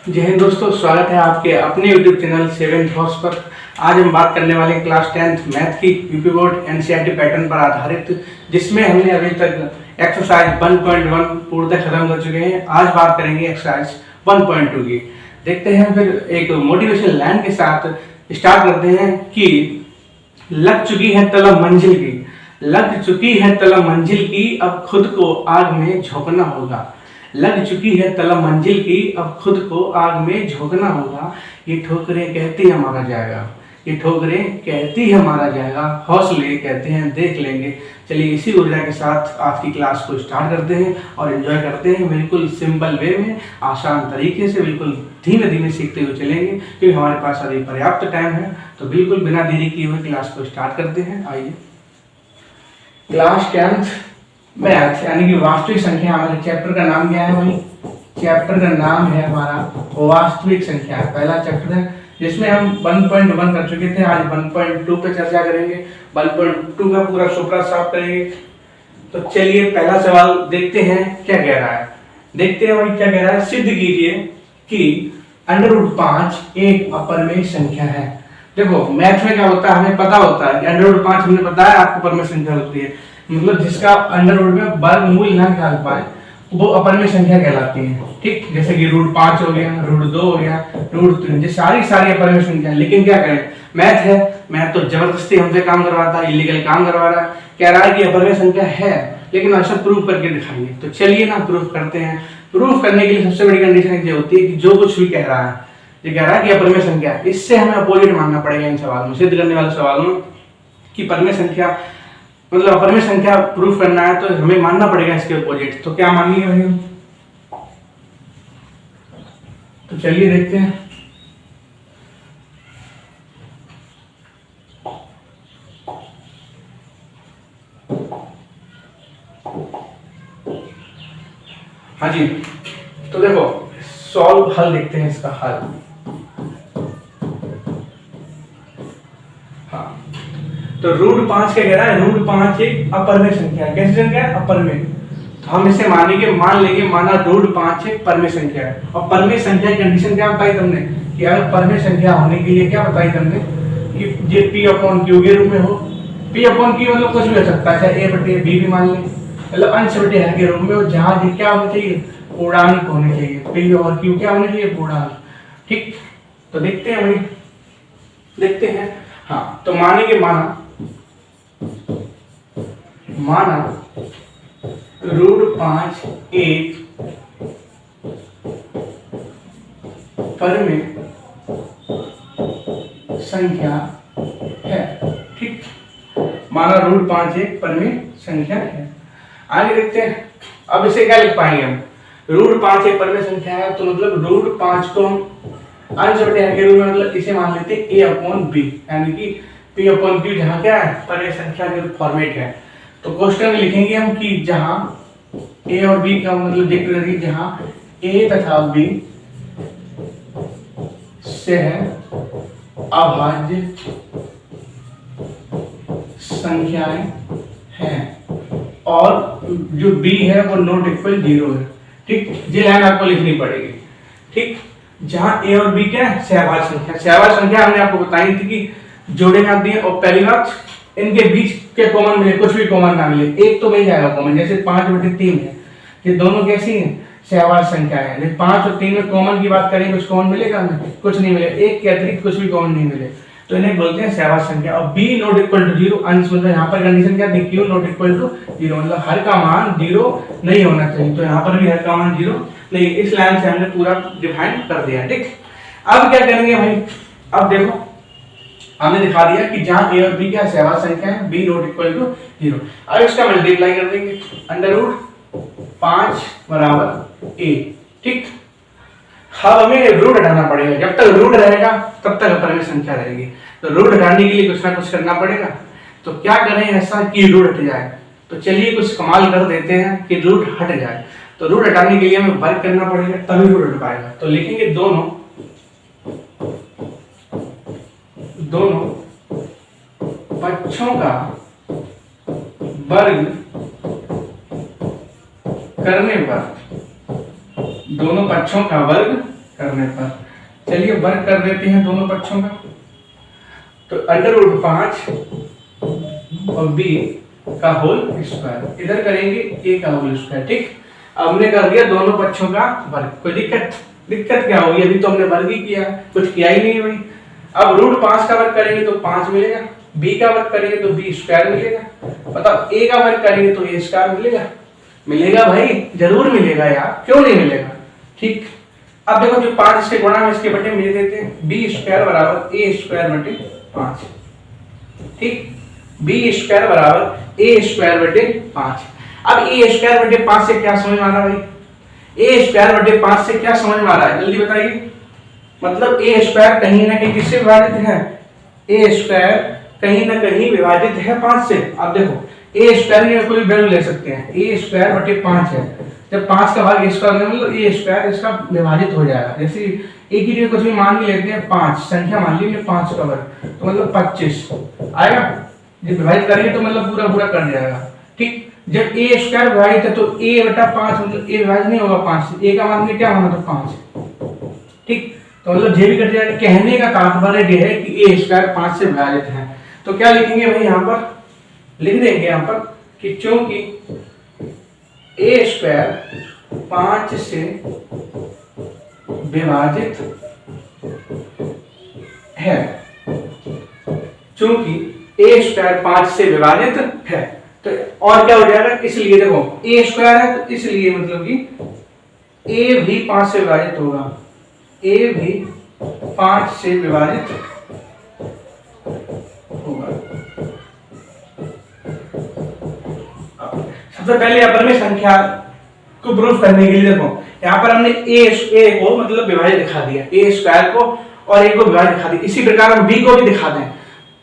जय हिंद दोस्तों, स्वागत है आपके अपने YouTube चैनल सेवेंथ हाउस पर। आज हम बात करने वाले हैं क्लास 10th मैथ की यूपी बोर्ड एनसीईआरटी पैटर्न पर आधारित, जिसमें हमने अभी तक एक्सरसाइज 1.1 पूर्णतः खत्म कर चुके हैं। आज बात करेंगे एक्सरसाइज 1.2 की। देखते हैं फिर एक मोटिवेशन लाइन के साथ स्टार्ट करते हैं कि लग चुकी है तलब मंजिल की, लग चुकी है तलब मंजिल की, अब खुद को आग में झोंकना होगा। लग चुकी है तलब मंजिल की, अब खुद को आग में झोंकना होगा। ये ठोकरें कहती है मारा जाएगा, ये ठोकरें कहती है मारा जाएगा, हौसले कहते हैं देख लेंगे। चलिए इसी ऊर्जा के साथ आज की क्लास को स्टार्ट करते हैं और एंजॉय करते हैं। बिल्कुल सिंपल वे में, आसान तरीके से, बिल्कुल धीमे धीमे सीखते हुए चलेंगे, क्योंकि हमारे पास अभी पर्याप्त टाइम है। तो बिल्कुल बिना देरी किए हुए क्लास को स्टार्ट करते हैं। आइए, क्लास 10th मैथ यानी कि वास्तविक संख्या, हमारे चैप्टर का नाम क्या है? वही चैप्टर का नाम है हमारा वास्तविक संख्या। पहला चैप्टर है जिसमें हम 1.1 कर चुके थे। आज 1.2 पे चर्चा करेंगे। 1.2 का पूरा सुपड़ा साफ करेंगे। तो चलिए पहला सवाल देखते हैं क्या कह रहा है। देखते हैं वही क्या कह रहा है। सिद्ध कीजिए कि √5 एक अपरिमेय संख्या है। देखो मैथ में क्या होता है, हमें पता होता है कि √5 हमने बताया आपको अपरिमेय संख्या होती है, मतलब जिसका अंडरवुड में वर्गमूल ना निकाल पाए वो अपरिमेय संख्या कहलाती है। ठीक, जैसे कि √5 हो गया, √2 हो गया, √3, ये सारी अपरिमेय संख्या। लेकिन क्या करें, मैथ है, मैथ तो जबरदस्ती हमसे काम करवाता है, इलीगल काम करवा रहा है। कह रहा है कि अपरिमेय संख्या है, लेकिन ऐसा प्रूफ करके दिखाइए। तो चलिए ना प्रूफ करते हैं। प्रूफ करने के लिए सबसे बड़ी कंडीशन ये होती है कि जो कुछ भी कह रहा है, ये कह रहा है कि अपरिमेय संख्या, इससे हमें अपोजिट मानना पड़ेगा इन सवाल में, सिद्ध करने वाले सवालों में, कि परिमेय संख्या मतलब अपरिमेय संख्या प्रूफ करना है तो हमें मानना पड़ेगा इसके अपोजिट। तो क्या मानिए भाई? तो चलिए देखते हैं। हाँ जी, तो देखो सॉल्व हल देखते हैं इसका हल। हाँ, तो √5 क्या कह रहा है? √5 एक अपरिमेय संख्या है। कैसी संख्या है? अपरिमेय। तो हम इसे मानेंगे, मान लेंगे, माना √5 एक परिमेय संख्या है। और परिमेय संख्या की कंडीशन क्या बताई तुमने? कि अगर परिमेय संख्या होने के लिए क्या बताई तुमने? कि ये P/Q के रूप में हो। P/Q मतलब कुछ भी हो सकता है, चाहे A/B भी मान लें, मतलब अंश बटे हर के रूप में हो, जहां ये क्या होना चाहिए? पूर्णांक होने चाहिए। P/Q क्या होने चाहिए? पूर्णांक। ठीक, तो देखते हैं भाई, देखते हैं। हाँ, तो मानेंगे, माना √5 एक परिमेय संख्या है। ठीक, माना √5 एक परिमेय संख्या है। आगे देखते हैं। अब इसे क्या लिख पाएंगे हम? √5 एक परिमेय संख्या है, तो मतलब √5 को हम अंश बटे हर के रूप में, मतलब इसे मान लेते हैं A/B, यानी कि P/Q जहाँ क्या है? परिमेय संख्या के फॉर्मेट है। तो क्वेश्चन में लिखेंगे हम कि जहां A और B का मतलब जिक्र करेंगे, जहां A तथा B से है अभाज्य संख्याएं हैं और जो B है वो नॉट इक्वल 0 है। ठीक, ये लाइन आपको लिखनी पड़ेगी। ठीक, जहां A और B क्या है? सहभाज्य संख्या। सहभाज्य संख्या हमने आपको बताई थी कि जोड़े में आती है, और पहली बात इनके बीच के कॉमन मिले, कुछ भी कॉमन ना मिले, एक तो मिल जाएगा कॉमन। जैसे 5/3 है, ये दोनों कैसी हैं? सहभाज्य संख्या है। लेकिन 5 और 3 में कॉमन की बात करें, कुछ कॉमन मिलेगा हमें? कुछ नहीं मिले, एक के अतिरिक्त कुछ भी कॉमन नहीं मिले, तो इन्हें बोलते हैं सहभाज्य संख्या। और B नॉट इक्वल टू 0, अंश मतलब यहाँ पर कंडीशन क्या थी? Q नॉट इक्वल टू 0, मतलब हर का मान 0 नहीं होना चाहिए। तो यहाँ पर भी हर का मान 0 नहीं। इस लाइन से हमने पूरा डिफाइन कर दिया। ठीक, अब क्या करेंगे भाई? अब देखो, हमने दिखा दिया कि जहां A और B क्या सहभाज्य संख्या है, B नॉट इक्वल टू 0। अब इसका मल्टीप्लाई कर देंगे, √5 बराबर A। ठीक, अब हमें रूट हटाना पड़ेगा। जब तक रूट रहेगा तब तक अपरिमेय संख्या रहेगी। तो रूट हटाने के लिए कुछ ना कुछ करना पड़ेगा। तो क्या करें ऐसा कि रूट हट जाए? तो चलिए कुछ कमाल कर देते हैं कि रूट हट जाए। तो रूट हटाने के लिए हमें वर्क करना पड़ेगा, तभी रूट हट पाएगा। तो लिखेंगे दोनों पक्षों का वर्ग करने पर, दोनों पक्षों का वर्ग करने पर। चलिए वर्ग कर देते हैं दोनों पक्षों का। तो √5 और b का होल स्क्वायर, इधर करेंगे a का होल स्क्वायर। ठीक, अब हमने कर दिया दोनों पक्षों का वर्ग। कोई दिक्कत क्या होगी? अभी तो हमने वर्ग ही किया, कुछ किया ही नहीं है भाई। अब √5 का वर्ग करेंगे तो 5 मिलेगा, b का वर्ग करेंगे तो b स्क्वायर मिलेगा, मतलब a का वर्ग करेंगे तो a स्क्वायर मिलेगा भाई, जरूर मिलेगा यार, क्यों नहीं मिलेगा। ठीक, अब देखो जो 5 इसके गुणा में इसके बटे में देते हैं, b स्क्वायर बराबर a स्क्वायर बटे 5। ठीक, b स्क्वायर बराबर a स्क्वायर बटे 5। अब a स्क्वायर बटे 5 से क्या समझ में आ रहा है भाई? a स्क्वायर बटे 5 से क्या समझ में आ रहा है, जल्दी बताइए। मतलब a स्क्वायर कहीं ना कहीं किससे विभाजित है? a स्क्वायर कहीं ना कहीं विभाजित है 5 से। अब देखो a स्क्वायर की कोई वैल्यू ले सकते हैं, a स्क्वायर बटे 5 है, जब 5 का भाग a स्क्वायर में मतलब a स्क्वायर इसका विभाजित हो जाएगा। जैसे a की जगह कुछ भी मान भी लेते हैं, 5 संख्या मान लीजिए 5 का वर्ग, तो मतलब 25 आएगा। जब विभाजित करेंगे तो मतलब पूरा पूरा कट जाएगा। ठीक, जब a स्क्वायर विभाजित है तो a बटा 5 मतलब a विभाजित नहीं होगा 5 से, a का मान में क्या माना तो 5। ठीक, तो मतलब जे भी कट जाएगा। कहने का तात्पर्य यह है कि a स्क्वायर 5 से विभाजित है। तो क्या लिखेंगे भाई, यहाँ पर लिख देंगे यहाँ पर कि चूंकि a स्क्वायर 5 से विभाजित है, चूंकि a स्क्वायर 5 से विभाजित है, तो और क्या हो जाएगा, इसलिए देखो a स्क्वायर है तो इसलिए मतलब कि a भी 5 से विभाजित होगा, a भी 5 से विभाजित होगा। सबसे पहले यहाँ पर मैं संख्या को प्रूफ करने के लिए देखो यहाँ पर हमने a को मतलब विभाजित दिखा दिया, a स्क्वायर को और a को विभाजित दिखा दिया। इसी प्रकार हम b को भी दिखा दें,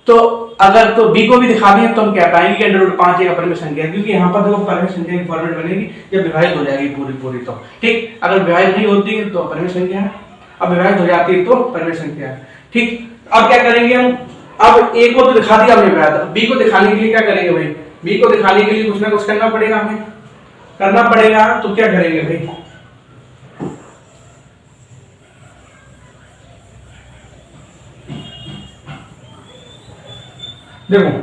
तो अगर तो b को भी दिखा दें तो हम कह पाएंगे कि √5 एक अपरिमेय संख्या है, क्योंकि यहाँ पर देखो परिमेय संख्या की फॉर्मेट बनेगी जब विभाजित हो जाएगी पूरी तो। ठीक, अगर विभाजित नहीं होती है तो अपरिमेय संख्या है, अब विभाजित हो जाती है तो परिमेय संख्या है। ठीक, अब क्या करेंगे हम, अब a को तो दिखा दिया हमने विभाजित, b को दिखाने के लिए क्या करेंगे भाई, b को दिखाने के लिए कुछ ना कुछ करना पड़ेगा, हमें करना पड़ेगा। तो क्या करेंगे भाई, देखो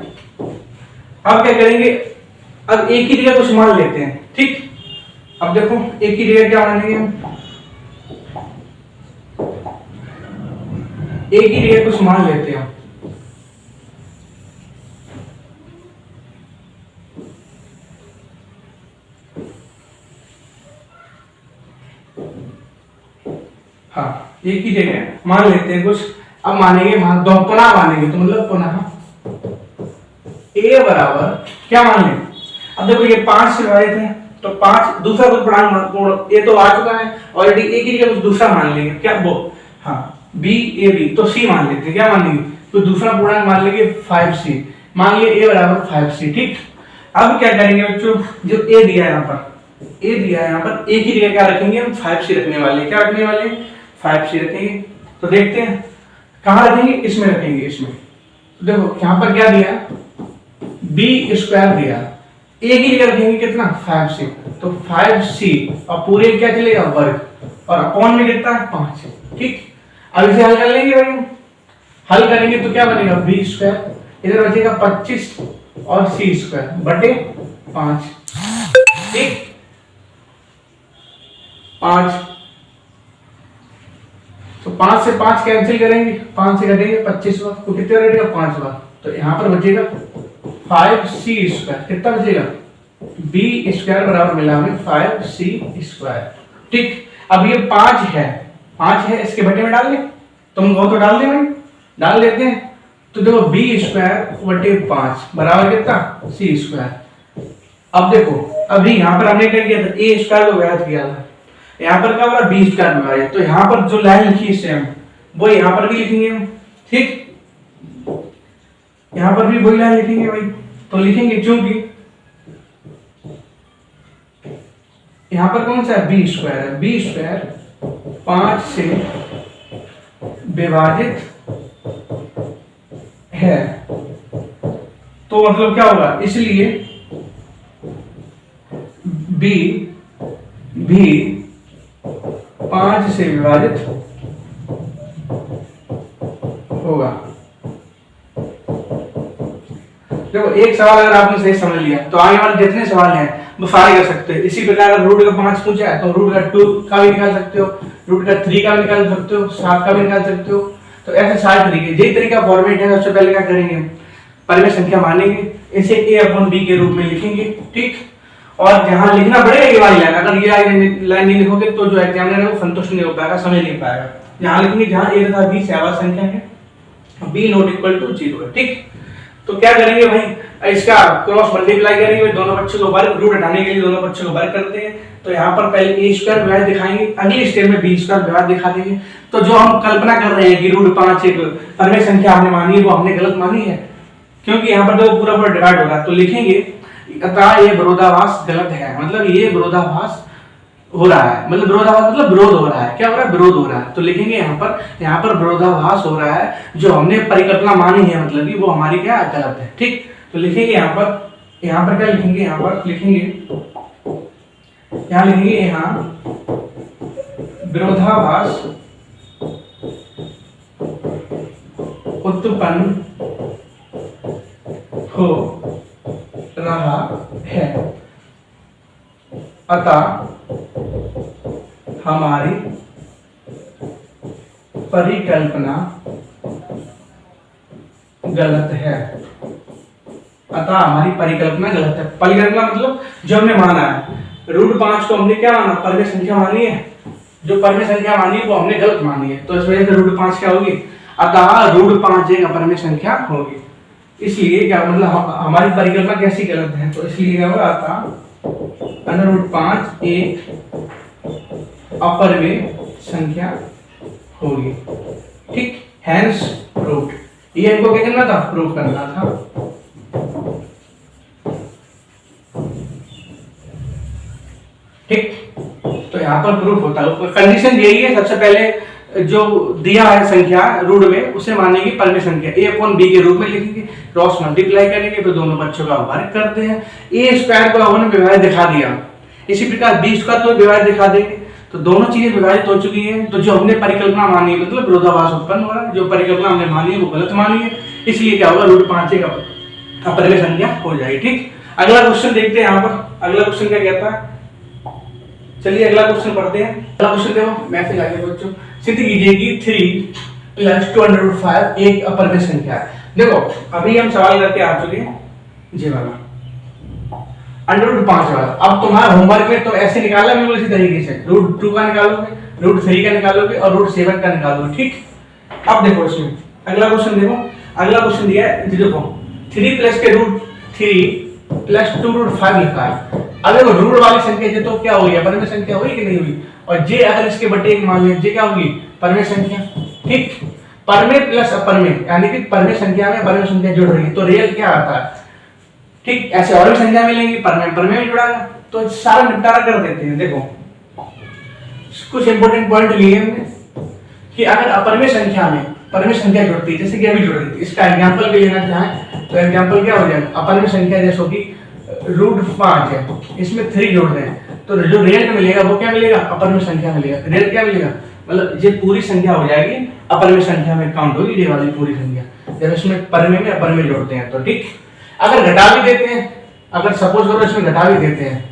अब क्या करेंगे, अब एक ही जगह कुछ मान लेते हैं। ठीक, अब देखो एक ही जगह क्या मानेंगे हम, एक ही जगह कुछ मान लेते हैं। हाँ, एक ही जगह मान लेते हैं कुछ। अब मानेंगे पुनः मानेंगे तो मतलब पुनः a बराबर क्या मान लें, अब देखो ये 5 से विभाजित है तो 5 दूसरा कुछ पूर्णांक ये तो आ चुका है ऑलरेडी, एक ही जगह कुछ दूसरा मान लेंगे, क्या वो, हाँ b a b, तो c मान लेते हैं, क्या मान लेंगे तो दूसरा पूर्णांक मान लेंगे 5c, मान लिए a बराबर 5c। ठीक, अब क्या करेंगे बच्चों, जो a दिया है यहाँ पर, a दिया है यहाँ पर, एक ही जगह क्या रखेंगे हम 5c रखने वाले, क्या रखने वाले 5c रखेंगे। तो देखते हैं कहाँ रखेंगे, इसमें रखेंगे, इसमें। तो देखो यहाँ पर क्या दिया, b स्क्वायर दिया, एक ही जगह रखेंगे कितना 5c, तो 5c और पूरे क्या चलेगा वर्ग, और अपॉन में कितना है 5। ठीक, अब इसे हल कर लेंगे भाई, हल करेंगे तो क्या बनेगा b स्क्वायर, इधर बचेगा 25 और c स्क्वायर बटे 5। ठीक, 5, तो 5 से 5 कैंसिल करेंगे, 5 से कटेंगे 25 बार, तो कितने कटेगा 5 बार, तो यहाँ पर बचेगा 5c स्क्वायर, कितना बचेगा b स्क्वायर बराबर मिला हमें 5c स्क्वायर। ठीक, अब ये 5 है, इसके बटे में डाल दें, तुम कहो तो डाल दें भाई, डाल देते हैं। तो देखो b स्क्वायर बटे 5 बराबर कितना c स्क्वायर। अब देखो अभी यहाँ पर हमने क्या किया था, a स्क्वायर को विभाजित किया था, यहाँ पर क्या बोला b स्क्वायर विभाजित, तो यहाँ पर जो लाइन लिखी है सेम वो यहाँ पर भी लिखेंगे हम। ठीक, यहाँ पर भी वही लाइन लिखेंगे भाई, तो लिखेंगे चूंकि यहाँ पर कौन सा है b स्क्वायर है, b स्क्वायर 5 से विभाजित है, तो मतलब क्या होगा, इसलिए b भी 5 5 से विभाजित होगा। देखो एक सवाल अगर आपने सही समझ लिया तो आगे वाले जितने सवाल हैं वो सारे कर सकते हैं। इसी प्रकार अगर रूट का 5 पूछा है तो रूट का 2 का भी निकाल सकते हो, रूट का 3 का भी निकाल सकते हो, 7 का भी निकाल सकते हो। तो ऐसे सारे तरीके, यही तरीका फॉर्मेट है। सबसे पहले क्या करेंगे, परिमेय संख्या मानेंगे, इसे a/b के रूप में लिखेंगे, ठीक। और जहां लिखना पड़ेगा ये वाली लाइन, अगर ये लाइन नहीं लिखोगे तो जो एग्जामिनर है वो संतुष्ट नहीं हो पाएगा, समझ नहीं पाएगा। जहां लिखेंगे जहां a तथा b सैद्धांतिक संख्या है, b ≠ 0 है, ठीक। तो क्या करेंगे भाई, इसका क्रॉस मल्टीप्लाई करेंगे, दोनों बच्चों को वर्ग, रूट हटाने के लिए दोनों बच्चों को वर्ग करते हैं। तो यहाँ पर पहले a² विभाज्य दिखाएंगे, अगले स्टेप में b² विभाज्य दिखा देंगे। तो जो हम कल्पना कर रहे हैं कि √5 एक परिमेय संख्या हमने मानी है, वो हमने गलत मानी है, क्योंकि यहाँ पर जो पूरा डिवाइड होगा। तो लिखेंगे अतः ये विरोधाभास गलत है, मतलब ये विरोधाभास हो रहा है, मतलब विरोधाभास मतलब विरोध हो रहा है। क्या हो रहा है, विरोध हो रहा है। तो लिखेंगे यहाँ पर विरोधाभास हो रहा है, जो हमने परिकल्पना मानी है मतलब कि वो हमारी क्या गलत है, ठीक। तो लिखेंगे यहाँ पर क्या लिखेंगे, यहाँ लिखेंगे यहाँ विरोधाभास उत्पन्न हो रहा है, अतः हमारी परिकल्पना गलत है। अतः हमारी परिकल्पना गलत है। परिकल्पना मतलब जो हमने माना है, √5 को हमने क्या माना, परिमेय संख्या मानी है। जो परिमेय संख्या मानी है वो हमने गलत मानी है। तो इस वजह से √5 क्या होगी, अतः √5 एक अपरिमेय संख्या होगी। इसलिए क्या मतलब हमारी परिकल्पना कैसी गलत है, तो इसलिए क्या होगा, अतः √5 एक अपरिमेय संख्या होगी, ठीक। हैंस प्रूव्ड, ये हमको क्या करना था, प्रूव करना था। ठीक, तो यहाँ पर प्रूफ होता है। कंडीशन यही है, सबसे पहले जो दिया है संख्या रूट में उसे मानेगी परिमेय संख्या, a/b के रूप में लिखेंगे, क्रॉस मल्टीप्लाई करेंगे, फिर दोनों बच्चों का वर्ग करते हैं। a² को हमने विभाज्य दिखा दिया, इसी प्रकार b² को विभाज्य दिखा देंगे। तो दोनों चीजें विभाजित हो चुकी हैं। तो जो हमने परिकल्पना मानी है मतलब विरोधाभास उत्पन्न हो रहा है, जो परिकल्पना हमने मानी है वो गलत मानी है, इसलिए क्या होगा, √5 एक अपरिमेय संख्या हो जाएगी, ठीक। अगला क्वेश्चन देखते हैं। यहाँ पर अगला क्वेश्चन क्या कहता है, चलिए अगला क्वेश्चन पढ़ते हैं। अगला क्वेश्चन देखो, मैसेज आ गया बच्चों, सिद्ध कीजिए कि 3 + 2√5 एक अपरिमेय संख्या है। देखो अभी हम सवाल करके आ चुके हैं, जी वाला √5 वाला। अब तुम्हारा होमवर्क में तो ऐसे निकालना बिल्कुल इसी तरीके से, √2 का निकालोगे, √3 का निकालोगे और √7 का निकालोगे, ठीक। अब देखो इसमें अगला क्वेश्चन देखो, अगला क्वेश्चन दिया है, देखो 3 + के √3 + 2√5 लिखा है। अब देखो रूट वाली संख्या जे तो क्या होगी, अपरिमेय संख्या हुई कि नहीं हुई, और जे अगर इसके बटे 1 मान लिया, जे क्या होगी, परिमेय संख्या, ठीक। परिमेय प्लस अपरिमेय यानी कि परिमेय संख्या में परिमेय संख्या जुड़ रही है तो रियल क्या आता है, ठीक। ऐसे और भी संख्या मिलेंगी, परिमेय में जुड़ा, तो सारा निपटारा कर देते हैं। देखो कुछ इंपॉर्टेंट पॉइंट लिए हमने कि अगर अपरिमेय संख्या में परिमेय संख्या जुड़ती है, जैसे कि अभी जुड़ रही थी, इसका एग्जांपल भी लेना चाहें तो एग्जांपल क्या हो जाएगा, अपरिमेय संख्या जैसे कि √5 है, इसमें 3 जोड़ दें तो जो रियल मिलेगा वो क्या मिलेगा, अपरिमेय संख्या मिलेगा। रियल क्या मिलेगा, मतलब ये पूरी संख्या हो जाएगी, अपरिमेय संख्या में काउंट होगी ये वाली पूरी संख्या, जब इसमें परिमेय में अपरिमेय जोड़ते हैं तो, ठीक। अगर घटा भी देते हैं, अगर सपोज करो इसमें घटा भी देते हैं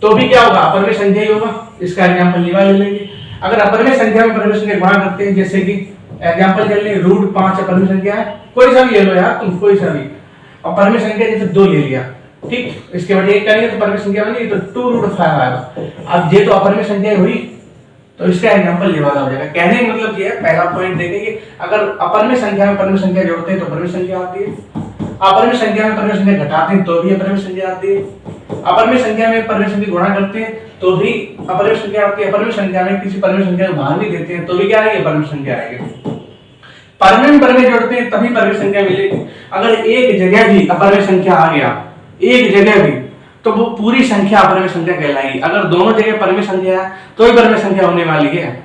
तो भी क्या होगा, अपरिमेय संख्या ही होगा। इसका एग्जांपल ये वाला ले लेंगे। अगर अपरिमेय संख्या में परिमेय संख्या गुणा करते हैं, जैसे कि एग्जांपल कर ले √5 अपरिमेय संख्या है, कोई सा भी ले लो यार तुम, कोई सा भी, और परिमेय संख्या जैसे 2 ले लिया, ठीक। इसके बटे 1 करेंगे तो परिमेय संख्या बनेगी, तो 2√5 आएगा। अब ये तो अपरिमेय संख्या हुई तो इसका एग्जांपल ये वाला हो जाएगा। कहने का मतलब ये है, पहला पॉइंट देखेंगे, अगर अपरिमेय संख्या में परिमेय संख्या जोड़ते हैं तो परिमेय संख्या आती है, अपरिमेय संख्या में परिमेय संख्या घटाते हैं तो भी अपरिमेय संख्या आती है, अपरिमेय संख्या में परिमेय संख्या गुणा करते हैं तो भी अपरिमेय संख्या आती है, अपरिमेय संख्या में किसी परिमेय संख्या को भाग भी देते हैं तो भी क्या आएगी, अपरिमेय संख्या आएगी। परिमेय में परिमेय जोड़ते हैं तभी परिमेय संख्या मिलेगी। अगर एक जगह भी अपरिमेय संख्या आ गया, एक जगह भी, तो वो पूरी संख्या अपरिमेय संख्या कहलाएगी। अगर दोनों जगह परिमेय संख्या है तो ही परिमेय संख्या होने वाली है।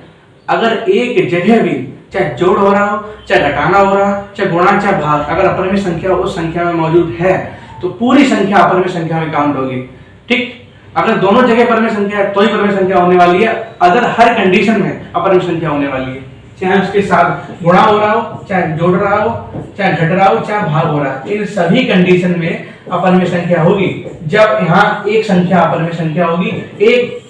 अगर एक जगह भी चाहे जोड़ हो रहा हो, चाहे घटाना हो रहा है, चाहे गुणा, चाहे भाग, अगर अपरिमेय संख्या उस संख्या में मौजूद है तो पूरी संख्या अपरिमेय संख्या में काउंट होगी, ठीक। अगर दोनों जगह परमेय संख्या है तो ही परमेय संख्या होने वाली है, अगर हर कंडीशन में अपरमेय संख्या होने वाली है, चाहे उसके साथ गुणा हो रहा हो, चाहे जोड़ रहा हो, चाहे घट रहा हो, चाहे भाग हो रहा है, इन सभी कंडीशन में अपरमेय संख्या होगी। जब यहाँ एक संख्या अपरमेय संख्या होगी, एक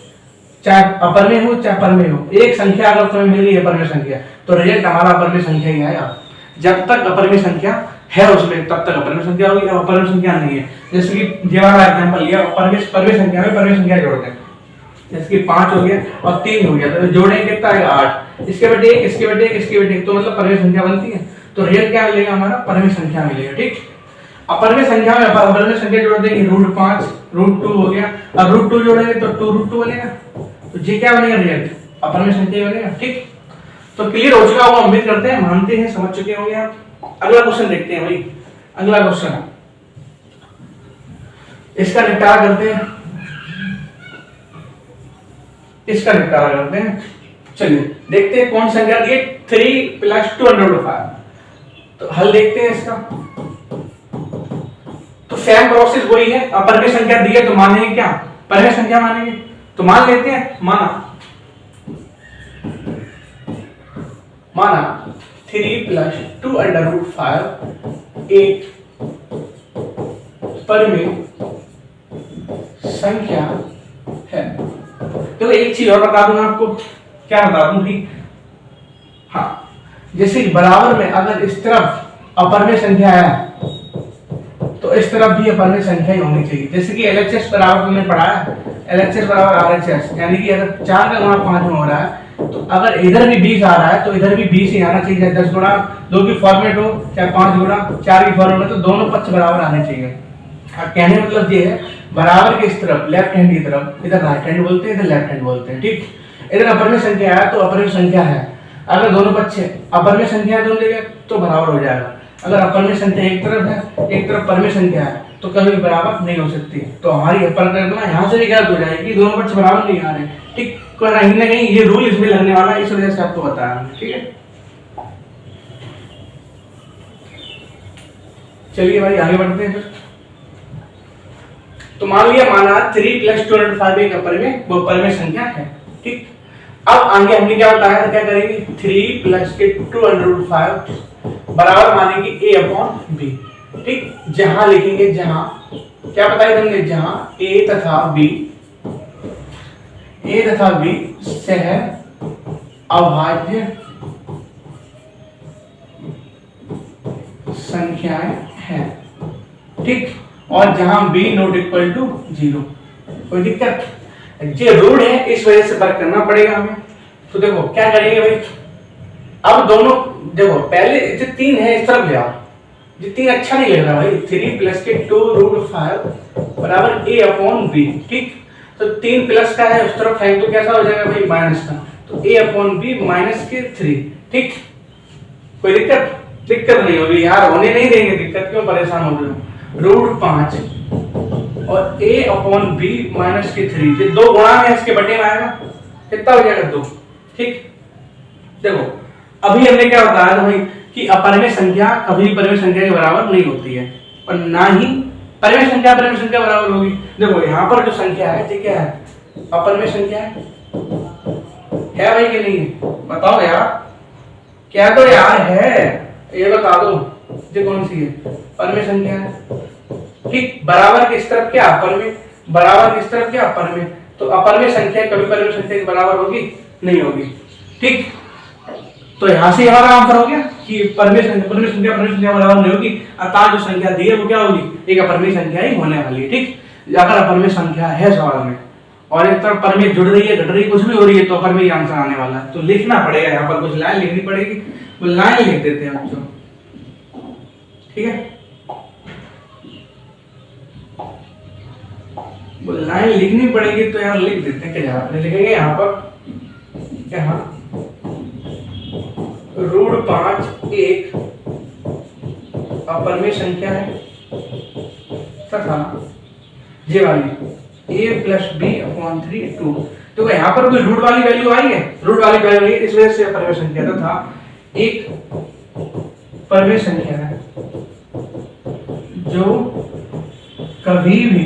चाहे अपरमेय हो चाहे परमेय हो, एक संख्या अगर तुम्हें मिल गई अपरमेय संख्या तो रिजल्ट हमारा अपरमेय संख्या ही आएगा। जब तक अपरमेय संख्या है उसमें तब तक अपरमेय संख्या होगी, अब अपरमेय संख्या नहीं है, जैसे कि ये वाला एग्जांपल लिया, परमेय संख्या में परमेय संख्या जोड़ते हैं, जैसे कि 5 हो गया और 3 हो गया, तो जोड़ेंगे कितना आएगा 8, इसके बेटे 1, इसके बेटे 1, इसके बेटे 1, तो मतलब परमेय संख्या बनती है। तो रिजल्ट क्या मिलेगा हमारा, परमेय संख्या मिलेगा। ठीक, अपरमेय संख्या में अपरमेय संख्या जोड़ देंगे, √5 √2 हो गया, अब √2 जोड़ेंगे तो 2√2 बनेगा, तो ये क्या बनेगा, रिजल्ट अपरमेय संख्या बनेगा। ठीक, तो क्लियर हो चुका होगा, उम्मीद करते हैं, मानते हैं, समझ चुके होंगे आप। अगला क्वेश्चन देखते हैं भाई, अगला क्वेश्चन इसका निपटारा करते हैं, इसका निपटारा करते हैं। चलिए देखते हैं कौन संख्या दी है, 3 + 205। तो हल देखते हैं इसका, तो सेम प्रोसेस वही है, अपरमेय संख्या दी है तो मानेंगे क्या, परमेय संख्या मानेंगे, तो मान लेते हैं, माना 3 + 2/5 एक परमेय संख्या है। तो एक चीज और बता दूं आपको, क्या बता दूं कि हाँ, जैसे बराबर में अगर इस तरफ अपरमेय संख्या है तो इस तरफ भी अपरमेय संख्या ही होनी चाहिए। जैसे कि LHS बराबर तुमने पढ़ा है, LHS बराबर RHS, यानी कि अगर 4 का गुणा 5 में हो रहा है तो अगर इधर भी 20 आ रहा है तो इधर भी 20 ही आना चाहिए, 10 गुणा 2 की फॉर्मेट हो चाहे 5 गुणा 4 की फॉर्मेट हो, तो दोनों पक्ष बराबर आने चाहिए। अब कहने मतलब ये है, बराबर के इस तरफ लेफ्ट हैंड की तरफ, इधर राइट हैंड बोलते हैं, इधर लेफ्ट हैंड बोलते हैं। ठीक, इधर अपरमेय संख्या है तो अपरमेय संख्या है, अगर दोनों पक्ष अपरमेय संख्या है दोनों जगह तो बराबर हो जाएगा। अगर अपरमेय संख्या एक तरफ है, एक तरफ परमेय संख्या है, तो कभी बराबर नहीं हो सकती, तो हमारी अपरकल्पना यहाँ से भी गलत हो जाएगी, दोनों पक्ष बराबर नहीं आ रहे। ठीक, कहीं ना कहीं ये रूल इसमें लगने वाला है, इस वजह से आपको बताया। ठीक है, चलिए भाई आगे बढ़ते हैं फिर। तो मान लिया, माना 3 + 205 एक अपरमेय वो परमेय संख्या है। ठीक, अब आगे हमने क्या बताया था, क्या करेंगे, 3 + 205 बराबर मानेंगे A/B। ठीक, जहां लिखेंगे, जहां क्या बताया हमने, जहां A तथा B सह अभाज्य संख्याएं हैं। ठीक, और जहां B ≠ 0, कोई दिक्कत, ये रूल है, इस वजह से वर्क करना पड़ेगा हमें। तो देखो क्या करेंगे भाई, अब दोनों देखो, पहले जो 3 है इस तरफ ले आओ, ये 3 अच्छा नहीं लग रहा भाई, 3 + 2√5 बराबर A/B। ठीक, तो 3 प्लस का है उस तरफ है तो कैसा हो जाएगा भाई, माइनस का, तो A/B -3। ठीक, कोई दिक्कत नहीं होगी यार, होने नहीं देंगे दिक्कत, क्यों परेशान हो रहे हो। √5 और A/B -3, ये 2 गुणा है, इसके बटे में आएगा, कितना हो जाएगा 2। ठीक, देखो अभी हमने क्या बताया था भाई कि अपरमेय संख्या कभी परमेय संख्या के बराबर नहीं होती है, और ना ही परमेय संख्या बराबर होगी। देखो यहाँ पर जो संख्या है, ठीक है, अपरमेय संख्या है भाई कि नहीं, बताओ यार, क्या तो यार है, ये बता दो, ये कौन सी है, परमेय संख्या है। ठीक, बराबर किस तरफ क्या, अपरमेय, बराबर किस तरफ क्या, अपरमेय, तो अपरमेय संख्या कभी परमेय संख्या के बराबर होगी नहीं होगी। ठीक, तो यहाँ से हमारा आंसर हो गया कि परमेय संख्या बराबर नहीं होगी, अतः जो संख्या दी है वो क्या होगी, एक अपरमेय संख्या ही होने वाली है। ठीक, अगर अपरमेय संख्या है सवाल में और एक तरफ परमेय जुड़ रही है, घट रही है, कुछ भी हो रही है, तो अपरमेय आंसर आने वाला है। तो लिखना पड़ेगा, यहाँ पर कुछ लाइन लिखनी पड़ेगी, वो लाइन लिख देते हैं बच्चों। ठीक है, वो लाइन लिखनी पड़ेगी, तो यार लिख देते हैं, क्या लिखेंगे यहाँ पर, यहाँ √5 एक अपरमेय संख्या है तथा ये वाली A+B/3 2। तो यहाँ पर कोई रूट वाली वैल्यू आई है, रूट वाली वैल्यू इस वजह से परमेय संख्या तथा एक परमेय संख्या है जो कभी भी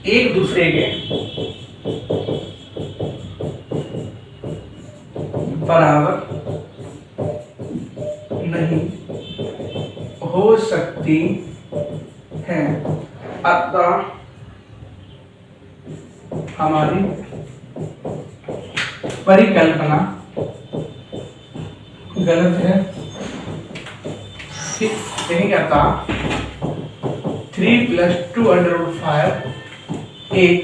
एक दूसरे के बराबर नहीं हो सकती है, अतः हमारी परिकल्पना गलत है। ठीक, देखिए क्या था, 3 + 2√5 एक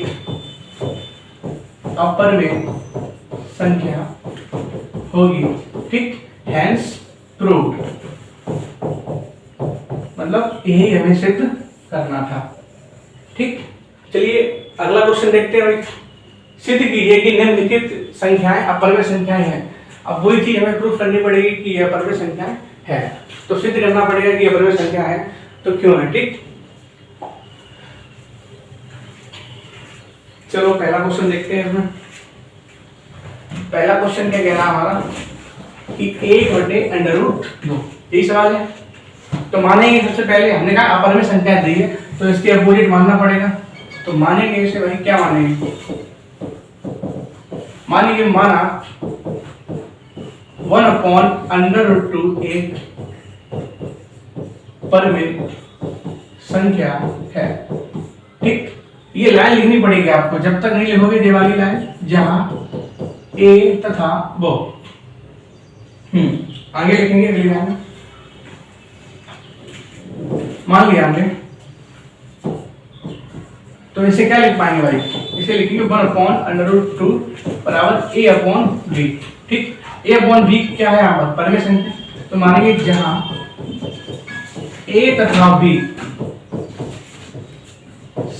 अपरिमेय संख्या होगी। ठीक, हेंस प्रूव्ड, मतलब यही हमें सिद्ध करना था। ठीक, चलिए अगला क्वेश्चन देखते हैं भाई। सिद्ध कीजिए कि निम्नलिखित संख्याएं अपरिमेय संख्याएं हैं। अब वही चीज हमें प्रूफ करनी पड़ेगी कि ये अपरिमेय संख्याएं है, तो सिद्ध करना पड़ेगा कि अपरिमेय संख्या है तो क्यों है। ठीक, चलो पहला क्वेश्चन देखते हैं इसमें। पहला क्वेश्चन क्या कह रहा है हमारा कि 1/√2, यही सवाल है। तो मानेंगे सबसे पहले हमने कहा अपरिमेय संख्या दी है तो इसके अपोजिट मानना पड़ेगा। तो मानेंगे इसे भाई, क्या मानेंगे, मानेंगे माना 1/√2 एक परिमेय संख्या है। ठीक, ये लाइन लिखनी पड़ेगी आपको, जब तक नहीं लिखोगे ये वाली लाइन जहां ए तथा वो आगे लिखेंगे अगली लाइन में। मान लिया हमने, तो इसे क्या लिख पाएंगे भाई, इसे लिखेंगे 1/√2 बराबर a/b। ठीक, a/b क्या है यहाँ पर, परिमेय संख्या, तो मानेंगे जहां a तथा b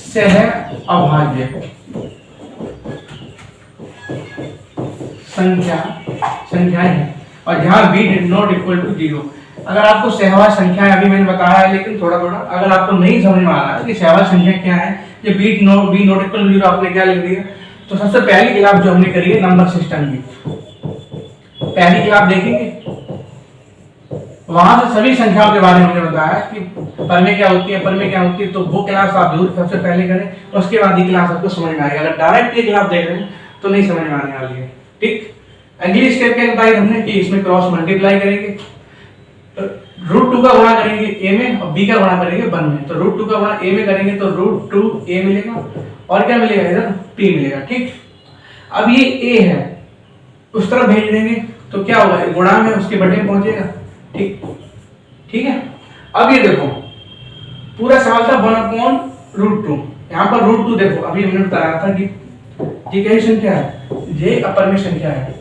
सह अभाज्य संख्याएं हैं और जहां b ≠ 0। अगर आपको सहवाज संख्याएं अभी मैंने बताया है, लेकिन थोड़ा अगर आपको नहीं समझ में आ रहा है कि सहवाज संख्या क्या है, ये b ≠ 0 आपने क्या लिख दिया, तो सबसे पहली क्लास जो हमने करी है नंबर सिस्टम की, पहली क्लास देखेंगे, वहां से सभी संख्याओं के बारे में हमने बताया कि परिमेय क्या होती है, परिमेय क्या होती है, तो वो क्लास आप जरूर सबसे पहले करें, उसके बाद ही क्लास आपको समझ में आएगी। अगर डायरेक्ट ये क्लास देख रहे हैं तो नहीं समझ में आने वाली है। ठीक, अगली स्टेप क्या बताई हमने कि इसमें क्रॉस मल्टीप्लाई करेंगे, √2 का गुणा करेंगे a में और b का गुणा करेंगे 1 में, तो √2 का गुणा a में करेंगे तो √2a मिलेगा और क्या मिलेगा इधर p मिलेगा। ठीक, अब ये a है उस तरफ भेज देंगे तो क्या होगा, गुणा में उसके बटे में पहुंचेगा। ठीक है, अब ये देखो पूरा सवाल था 1/√2, यहाँ पर √2 देखो अभी हमने बताया था कि ये कैसी संख्या है, ये अपरिमेय संख्या है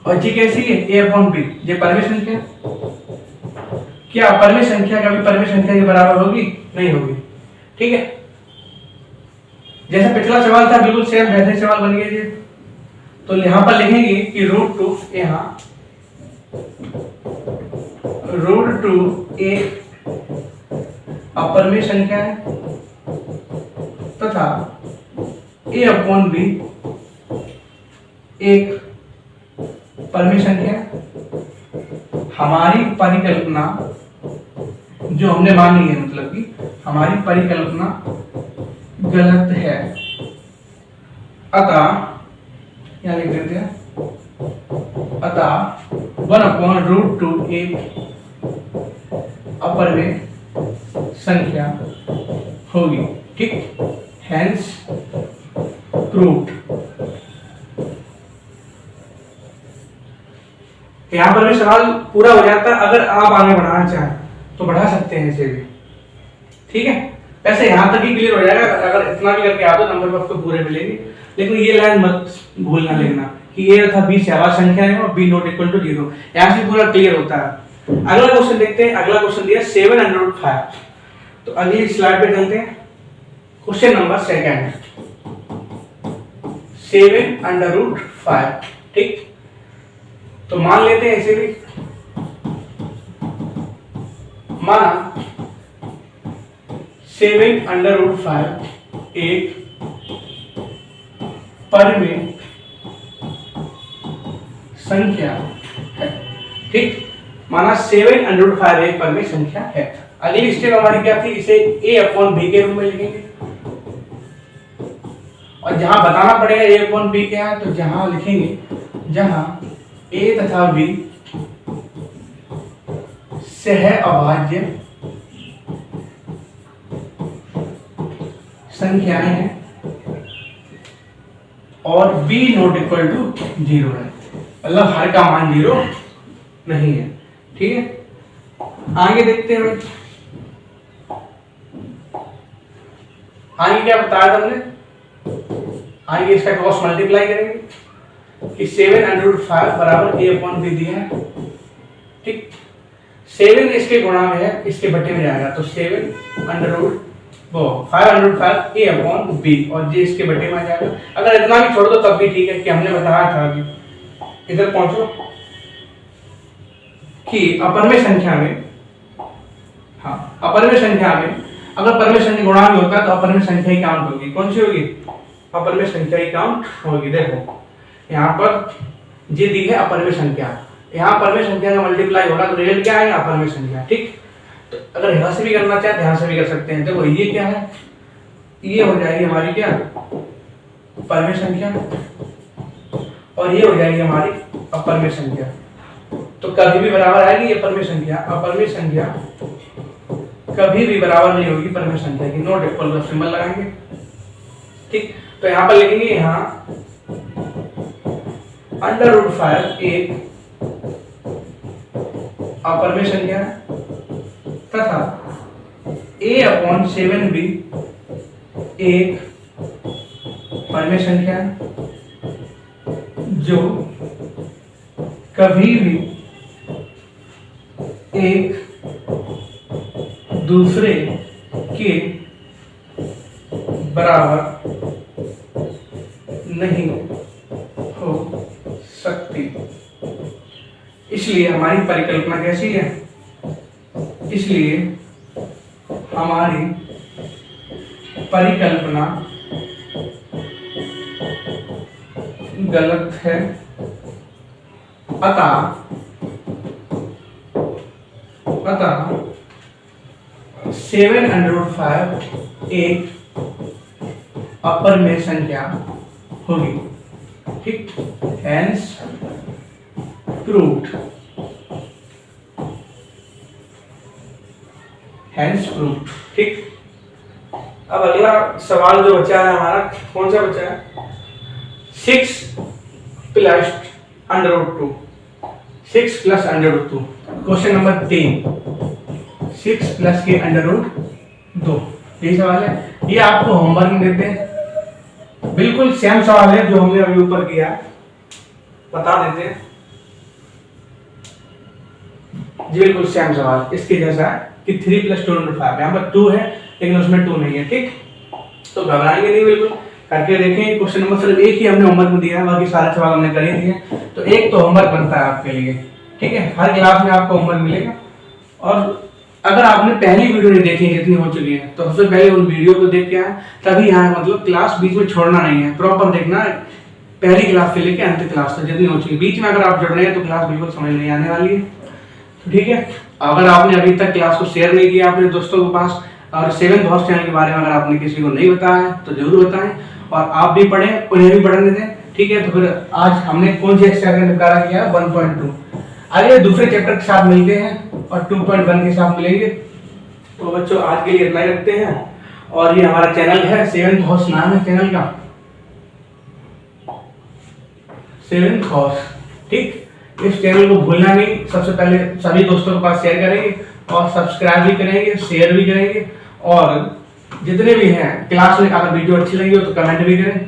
और ये कैसी है a/b, ये परिमेय संख्या। क्या अपरिमेय संख्या कभी परिमेय संख्या के बराबर होगी, नहीं होगी। ठीक है, जैसा पिछला सवाल था बिल्कुल सेम वैसे सवाल बन गया ये। तो यहां पर लिखेंगे कि √2 यहाँ √2 एक अपरिमेय संख्या है तथा a/b एक परिमेय संख्या। हमारी परिकल्पना जो हमने मानी है, मतलब कि हमारी परिकल्पना गलत है, अतः यहाँ लिख देते हैं, अतः 1/√2 एक अपरिमेय संख्या होगी। ठीक, हेंस प्रूव्ड। यहाँ पर भी सवाल पूरा हो जाता है। अगर आप आगे बढ़ाना चाहें तो बढ़ा सकते हैं इसे भी। ठीक है, वैसे यहाँ तक ही क्लियर हो जाएगा। अगर इतना भी करके आ तो नंबर आपको पूरे मिलेंगे, लेकिन ये लाइन मत भूलना लिखना कि ये था b सहवाज संख्या है और b ≠ 0। यहाँ से पूरा क्लियर होता है। अगला क्वेश्चन देखते हैं। अगला क्वेश्चन दिया 7/5। तो अगली स्लाइड पे चलते हैं। Question number 2 7/5। ठीक, तो मान लेते हैं इसे भी, माना 7/5 एक परिमेय संख्या है। ठीक, माना 7/5 एक परिमेय संख्या है। अगली स्टेप हमारी क्या थी, इसे a/b के रूप में लिखेंगे। और जहां बताना पड़ेगा a अपॉन b क्या है, तो जहां लिखेंगे जहां a तथा b सहअभाज्य संख्याएं हैं और b नॉट इक्वल टू 0 है, मतलब हर का मान 0 नहीं है। ठीक है, आगे देखते हैं। आगे क्या बताया हमने, आगे इसका क्रॉस मल्टीप्लाई करेंगे कि 7√5 बराबर a अपॉन b दिया है। ठीक, 7 इसके गुणा में है, इसके बटे में जाएगा, तो 5/5 a अपॉन b और j इसके बटे में आ जाएगा। अगर इतना भी छोड़ दो तब भी ठीक है, कि हमने बताया था कि इधर पहुंचो कि अपर में संख्या में, हाँ अपर में संख्या में अगर पर में संख्या गुणा भी होता है तो अपर में संख्या ही काउंट होगी। कौन सी होगी, अपर में संख्या ही काउंट होगी। देखो यहाँ पर जे दी है अपर में संख्या, यहाँ पर में संख्या का मल्टीप्लाई होगा तो रिजल्ट क्या आएगा, अपर में संख्या। ठीक, तो अगर यहाँ से भी करना चाहे तो यहाँ से भी कर सकते हैं। देखो ये क्या है, ये हो जाएगी हमारी क्या पर में संख्या और ये हो जाएगी हमारी अपर में संख्या। तो कभी भी बराबर आएगी अपर में संख्या, अपर में संख्या कभी भी बराबर नहीं होगी पर में संख्या की। नॉट इक्वल का सिंबल लगाएंगे। ठीक, तो यहाँ पर लिखेंगे यहाँ √5 एक अपर में संख्या तथा a अपॉन 7b एक पर में संख्या जो कभी भी एक दूसरे के बराबर नहीं हो सकती। इसलिए हमारी परिकल्पना कैसी है, इसलिए हमारी परिकल्पना गलत है। अतः 7/5 एक अपर में संख्या होगी। ठीक, हेंस प्रूव्ड, हेंस प्रूव्ड। ठीक, अब अगला सवाल जो बचा है हमारा, कौन सा बचा है, 6 + √2, 6 + √2। क्वेश्चन नंबर 3, 6 + के √2, यही सवाल है। ये आपको होमवर्क में देते हैं, बिल्कुल सेम सवाल है जो हमने अभी ऊपर किया, बता देते हैं जी, बिल्कुल सेम सवाल इसके जैसा है कि 3 + 2/5, यहाँ पर 2 है लेकिन उसमें 2 नहीं है। ठीक, तो घबराएंगे नहीं, बिल्कुल करके देखें। क्वेश्चन नंबर सिर्फ एक ही हमने होमवर्क में दिया है, बाकी सारे सवाल हमने कर ही दिए। तो एक तो होमवर्क बनता है आपके लिए। ठीक है, हर क्लास में आपको होमवर्क मिलेगा। और अगर आपने पहली वीडियो नहीं देखी है, जितनी हो चुकी है, तो सबसे पहले उन वीडियो को देख के आए, तभी यहाँ मतलब क्लास बीच में छोड़ना नहीं है, प्रॉपर देखना है पहली क्लास से लेके अंत क्लास तक जितनी हो चुकी है। बीच में अगर आप जुड़ रहे हैं तो क्लास बिल्कुल समझ नहीं आने वाली है। तो ठीक है, अगर आपने अभी तक क्लास को शेयर नहीं किया अपने दोस्तों के पास, और 7th हॉर्स चैनल के बारे में अगर आपने किसी को नहीं बताया है तो जरूर बताएं, और आप भी पढ़ें, उन्हें भी पढ़ने दें। ठीक है, तो फिर आज हमने कौन सी एक्सरसाइज का निपटारा किया, 1.2। आइए दूसरे चैप्टर के साथ मिलते हैं और 2.1 के साथ मिलेंगे। तो बच्चों आज के लिए इतना ही रखते हैं। और ये हमारा चैनल है 7th हॉर्स, नाम है चैनल का 7th हॉर्स। ठीक, इस चैनल को भूलना नहीं, सबसे पहले सभी दोस्तों के पास शेयर करेंगे और सब्सक्राइब भी करेंगे, शेयर भी करेंगे, और जितने भी हैं क्लास में अगर वीडियो अच्छी लगी हो तो कमेंट भी करें।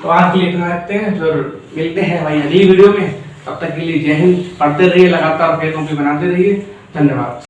तो आज के लिए इतना रखते हैं, फिर मिलते हैं भाई अगली वीडियो में। तब तक के लिए जय हिंद, पढ़ते रहिए लगातार, फिर कॉपी बनाते रहिए। धन्यवाद।